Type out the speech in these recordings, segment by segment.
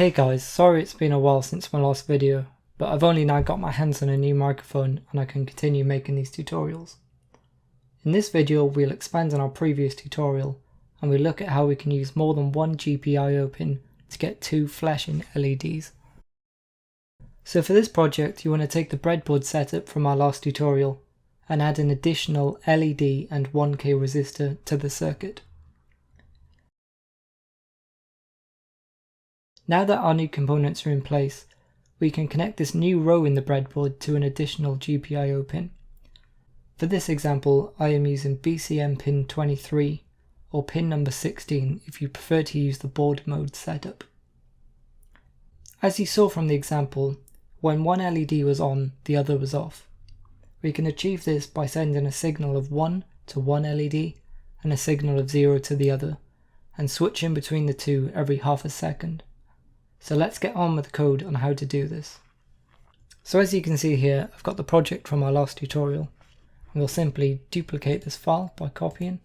Hey guys, sorry it's been a while since my last video, but I've only now got my hands on a new microphone and I can continue making these tutorials. In this video we'll expand on our previous tutorial and we'll look at how we can use more than one GPIO pin to get two flashing LEDs. So for this project you want to take the breadboard setup from our last tutorial and add an additional LED and 1K resistor to the circuit. Now that our new components are in place, we can connect this new row in the breadboard to an additional GPIO pin. For this example, I am using BCM pin 23 or pin number 16 if you prefer to use the board mode setup. As you saw from the example, when one LED was on, the other was off. We can achieve this by sending a signal of 1 to one LED and a signal of 0 to the other, and switching between the two every half a second. So let's get on with the code on how to do this. So as you can see here, I've got the project from our last tutorial. We'll simply duplicate this file by copying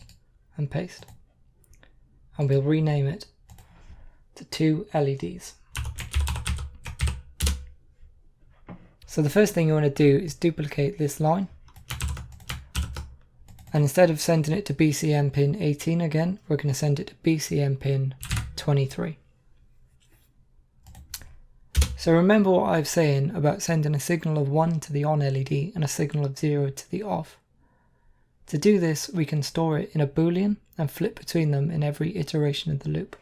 and paste. And we'll rename it to 2 LEDs. So the first thing you want to do is duplicate this line. And instead of sending it to BCM pin 18 again, we're going to send it to BCM pin 23. So remember what I was saying about sending a signal of 1 to the on LED and a signal of 0 to the off. To do this, we can store it in a boolean and flip between them in every iteration of the loop.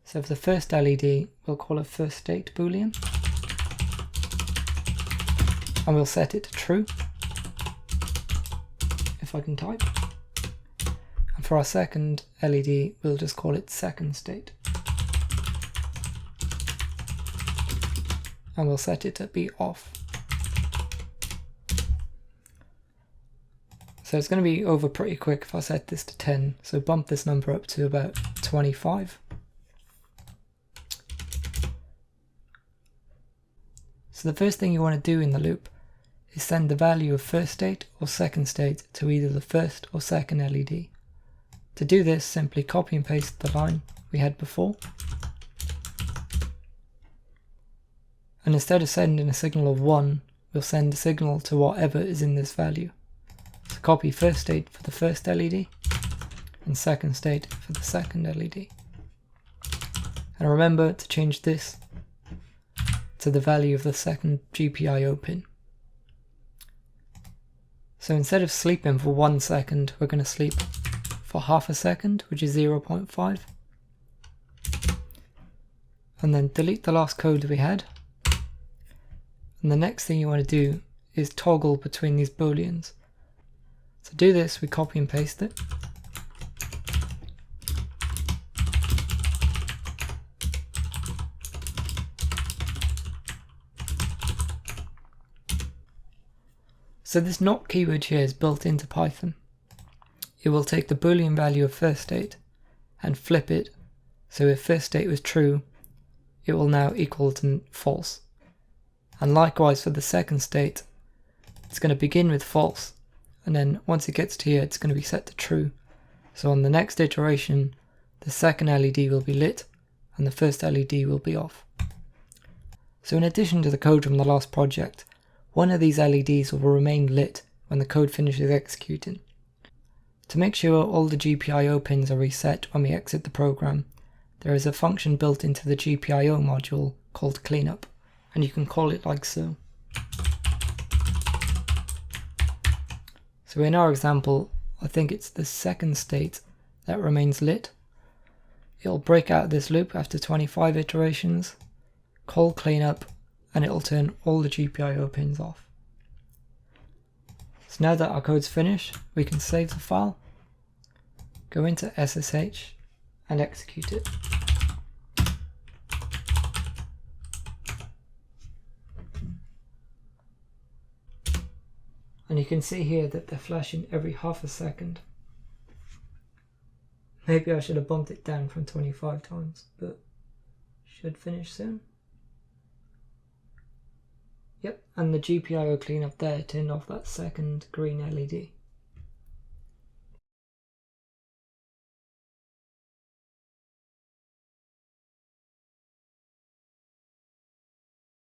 So for the first LED, we'll call it first state boolean, and we'll set it to true, if I can type. And for our second LED, we'll just call it second state. And we'll set it to be off. So it's going to be over pretty quick if I set this to 10, so bump this number up to about 25. So the first thing you want to do in the loop is send the value of first state or second state to either the first or second LED. To do this, simply copy and paste the line we had before. And instead of sending a signal of 1, we'll send a signal to whatever is in this value. So copy first state for the first LED and second state for the second LED. And remember to change this to the value of the second GPIO pin. So instead of sleeping for 1 second, we're going to sleep for half a second, which is 0.5. And then delete the last code we had. And the next thing you want to do is toggle between these booleans. To do this, we copy and paste it. So this not keyword here is built into Python. It will take the boolean value of first state and flip it. So if first state was true, it will now equal to false. And likewise for the second state, it's going to begin with false, and then once it gets to here, it's going to be set to true. So on the next iteration, the second LED will be lit, and the first LED will be off. So in addition to the code from the last project, one of these LEDs will remain lit when the code finishes executing. To make sure all the GPIO pins are reset when we exit the program, there is a function built into the GPIO module called cleanup. And you can call it like so. So in our example, I think it's the second state that remains lit. It'll break out of this loop after 25 iterations, call cleanup, and it'll turn all the GPIO pins off. So now that our code's finished, we can save the file, go into SSH, and execute it. And you can see here that they're flashing every half a second. Maybe I should have bumped it down from 25 times, but should finish soon. Yep, and the GPIO cleanup there turned off that second green LED.